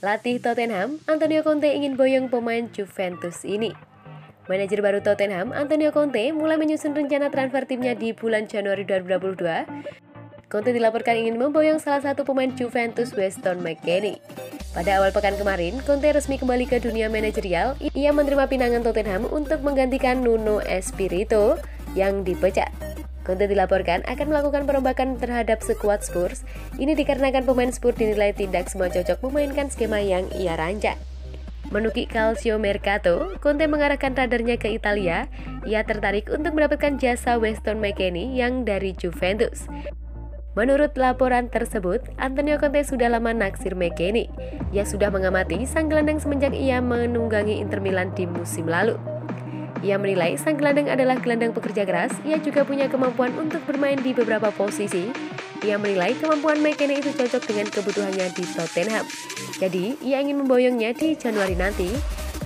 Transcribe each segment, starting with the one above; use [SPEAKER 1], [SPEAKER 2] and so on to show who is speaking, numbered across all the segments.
[SPEAKER 1] Latih Tottenham, Antonio Conte ingin boyong pemain Juventus ini. Manajer baru Tottenham, Antonio Conte, mulai menyusun rencana transfer timnya di bulan Januari 2022. Conte dilaporkan ingin memboyong salah satu pemain Juventus, Weston McKennie. Pada awal pekan kemarin, Conte resmi kembali ke dunia manajerial. Ia menerima pinangan Tottenham untuk menggantikan Nuno Espirito yang dipecat. Conte dilaporkan akan melakukan perombakan terhadap skuad Spurs. Ini dikarenakan pemain Spurs dinilai tidak semua cocok memainkan skema yang ia rancang. Menukik Calcio Mercato, Conte mengarahkan radarnya ke Italia. Ia tertarik untuk mendapatkan jasa Weston McKennie yang dari Juventus. Menurut laporan tersebut, Antonio Conte sudah lama naksir McKennie. Ia sudah mengamati sang gelandang semenjak ia menunggangi Inter Milan di musim lalu. Ia menilai sang gelandang adalah gelandang pekerja keras. Ia juga punya kemampuan untuk bermain di beberapa posisi. Ia menilai kemampuan McKennie itu cocok dengan kebutuhannya di Tottenham. Jadi, ia ingin memboyongnya di Januari nanti.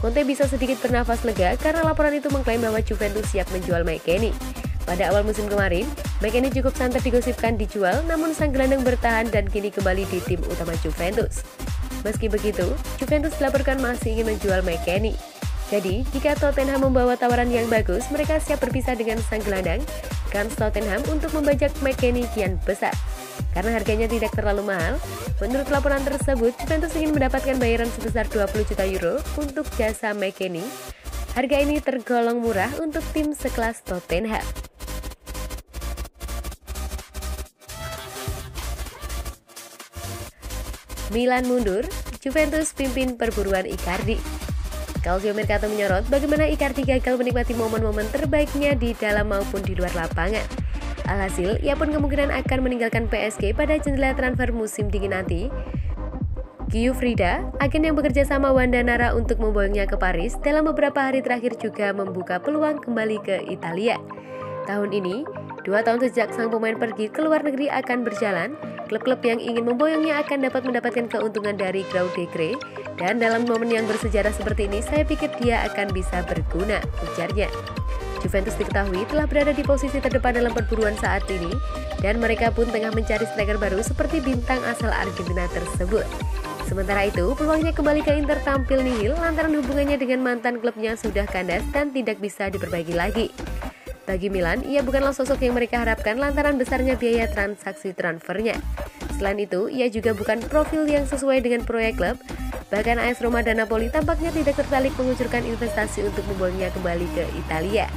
[SPEAKER 1] Conte bisa sedikit bernafas lega karena laporan itu mengklaim bahwa Juventus siap menjual McKennie. Pada awal musim kemarin, McKennie cukup santer digosipkan dijual, namun sang gelandang bertahan dan kini kembali di tim utama Juventus. Meski begitu, Juventus dilaporkan masih ingin menjual McKennie. Jadi, jika Tottenham membawa tawaran yang bagus, mereka siap berpisah dengan sang gelandang. Kans Tottenham untuk membajak McKennie kian besar. Karena harganya tidak terlalu mahal, menurut laporan tersebut, Juventus ingin mendapatkan bayaran sebesar 20 juta euro untuk jasa McKennie. Harga ini tergolong murah untuk tim sekelas Tottenham. Milan mundur, Juventus pimpin perburuan Icardi. Calcio Mercato menyorot bagaimana Icardi gagal menikmati momen-momen terbaiknya di dalam maupun di luar lapangan. Alhasil, ia pun kemungkinan akan meninggalkan PSG pada jendela transfer musim dingin nanti. Giuffrida, agen yang bekerja sama Wanda Nara untuk memboyongnya ke Paris, dalam beberapa hari terakhir juga membuka peluang kembali ke Italia. Tahun ini, 2 tahun sejak sang pemain pergi ke luar negeri akan berjalan, klub-klub yang ingin memboyongnya akan dapat mendapatkan keuntungan dari Croix de Grey. Dan dalam momen yang bersejarah seperti ini, saya pikir dia akan bisa berguna, ujarnya. Juventus diketahui telah berada di posisi terdepan dalam perburuan saat ini, dan mereka pun tengah mencari striker baru seperti bintang asal Argentina tersebut. Sementara itu, peluangnya kembali ke Inter tampil nihil lantaran hubungannya dengan mantan klubnya sudah kandas dan tidak bisa diperbaiki lagi. Bagi Milan, ia bukanlah sosok yang mereka harapkan lantaran besarnya biaya transaksi transfernya. Selain itu, ia juga bukan profil yang sesuai dengan proyek klub. Bahkan AS Roma dan Napoli tampaknya tidak tertarik mengucurkan investasi untuk membuangnya kembali ke Italia.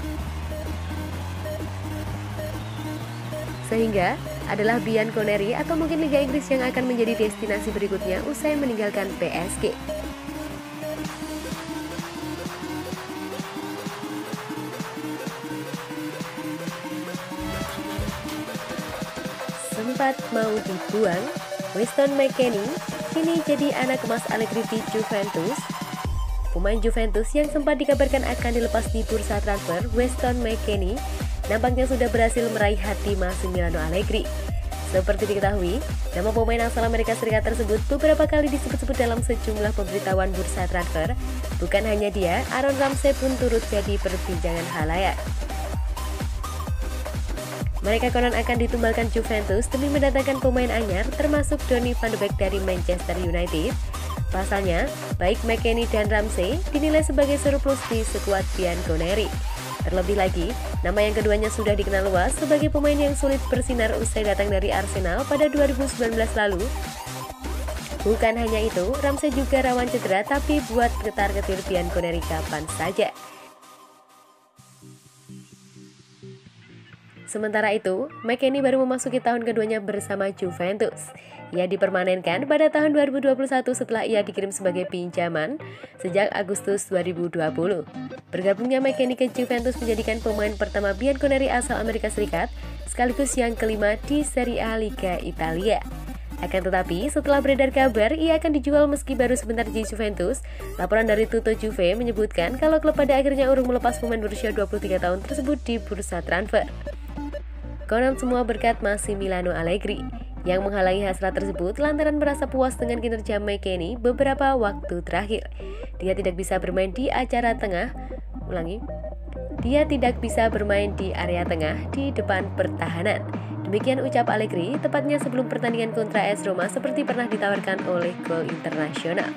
[SPEAKER 1] Sehingga adalah Bianconeri atau mungkin Liga Inggris yang akan menjadi destinasi berikutnya usai meninggalkan PSG. Sempat mau dibuang, Weston McKennie kini jadi anak emas Allegri di Juventus. Pemain Juventus yang sempat dikabarkan akan dilepas di bursa transfer, Weston McKennie, nampaknya sudah berhasil meraih hati Massimiliano Allegri. Seperti diketahui, nama pemain asal Amerika Serikat tersebut beberapa kali disebut-sebut dalam sejumlah pemberitahuan bursa transfer. Bukan hanya dia, Aaron Ramsey pun turut jadi perbincangan khalayak. Mereka konon akan ditumbalkan Juventus demi mendatangkan pemain anyar termasuk Donny van de Beek dari Manchester United. Pasalnya, baik McKennie dan Ramsey dinilai sebagai surplus di skuad Bianconeri. Terlebih lagi, nama yang keduanya sudah dikenal luas sebagai pemain yang sulit bersinar usai datang dari Arsenal pada 2019 lalu. Bukan hanya itu, Ramsey juga rawan cedera tapi buat getar-getir Bianconeri kapan saja. Sementara itu, McKennie baru memasuki tahun keduanya bersama Juventus. Ia dipermanenkan pada tahun 2021 setelah ia dikirim sebagai pinjaman sejak Agustus 2020. Bergabungnya McKennie ke Juventus menjadikan pemain pertama Bianconeri asal Amerika Serikat, sekaligus yang kelima di Serie A Liga Italia. Akan tetapi, setelah beredar kabar ia akan dijual meski baru sebentar di Juventus, laporan dari Tutto Juve menyebutkan kalau klub pada akhirnya urung melepas pemain berusia 23 tahun tersebut di bursa transfer. Konon semua berkat Massimiliano Allegri yang menghalangi hasrat tersebut lantaran merasa puas dengan kinerja McKennie beberapa waktu terakhir. Dia tidak bisa bermain di area tengah di area tengah di depan pertahanan. Demikian ucap Allegri tepatnya sebelum pertandingan kontra AS Roma seperti pernah ditawarkan oleh Gol Internasional.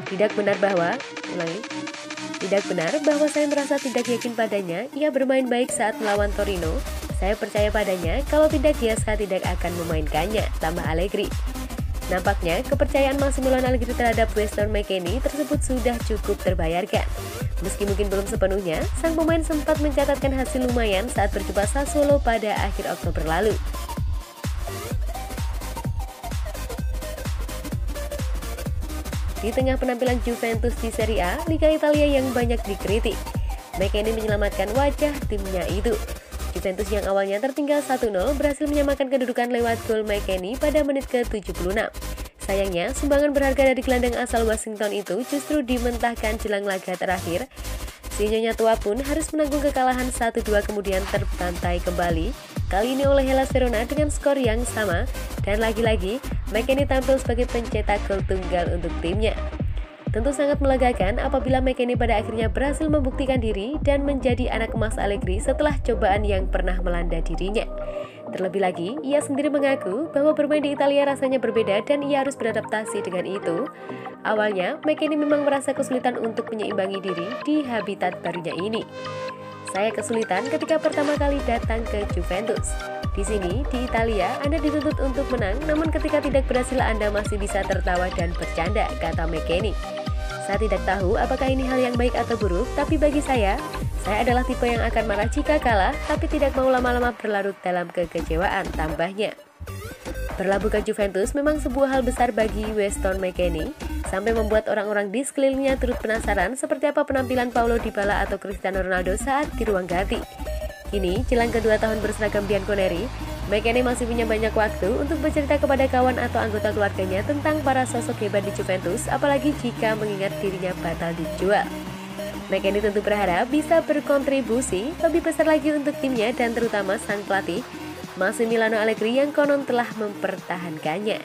[SPEAKER 1] Tidak benar bahwa saya merasa tidak yakin padanya. Ia bermain baik saat melawan Torino. Saya percaya padanya, kalau tidak saya tidak akan memainkannya, tambah Allegri. Nampaknya kepercayaan Massimiliano Allegri terhadap Weston McKennie tersebut sudah cukup terbayarkan. Meski mungkin belum sepenuhnya, sang pemain sempat mencatatkan hasil lumayan saat berjumpa Sassuolo pada akhir Oktober lalu. Di tengah penampilan Juventus di Serie A, Liga Italia yang banyak dikritik, McKennie menyelamatkan wajah timnya itu. Juventus yang awalnya tertinggal 1-0 berhasil menyamakan kedudukan lewat gol McKennie pada menit ke-76. Sayangnya, sumbangan berharga dari gelandang asal Washington itu justru dimentahkan jelang laga terakhir. Si nyonya tua pun harus menanggung kekalahan 1-2 kemudian terbantai kembali, kali ini oleh Hellas Verona dengan skor yang sama, dan lagi-lagi McKennie tampil sebagai pencetak gol tunggal untuk timnya. Tentu sangat melegakan apabila McKennie pada akhirnya berhasil membuktikan diri dan menjadi anak emas Allegri setelah cobaan yang pernah melanda dirinya. Terlebih lagi, ia sendiri mengaku bahwa bermain di Italia rasanya berbeda dan ia harus beradaptasi dengan itu. Awalnya, McKennie memang merasa kesulitan untuk menyeimbangi diri di habitat barunya ini. Saya kesulitan ketika pertama kali datang ke Juventus. Di sini, di Italia, Anda dituntut untuk menang, namun ketika tidak berhasil Anda masih bisa tertawa dan bercanda, kata McKennie. Saya tidak tahu apakah ini hal yang baik atau buruk, tapi bagi saya adalah tipe yang akan marah jika kalah, tapi tidak mau lama-lama berlarut dalam kekecewaan, tambahnya. Berlabuh ke Juventus memang sebuah hal besar bagi Weston McKennie, sampai membuat orang-orang di sekelilingnya turut penasaran seperti apa penampilan Paulo Dybala atau Cristiano Ronaldo saat di ruang ganti. Kini, jelang kedua tahun berseragam Bianconeri, McKennie masih punya banyak waktu untuk bercerita kepada kawan atau anggota keluarganya tentang para sosok hebat di Juventus, apalagi jika mengingat dirinya batal dijual. McKennie tentu berharap bisa berkontribusi lebih besar lagi untuk timnya dan terutama sang pelatih, Massimiliano Allegri yang konon telah mempertahankannya.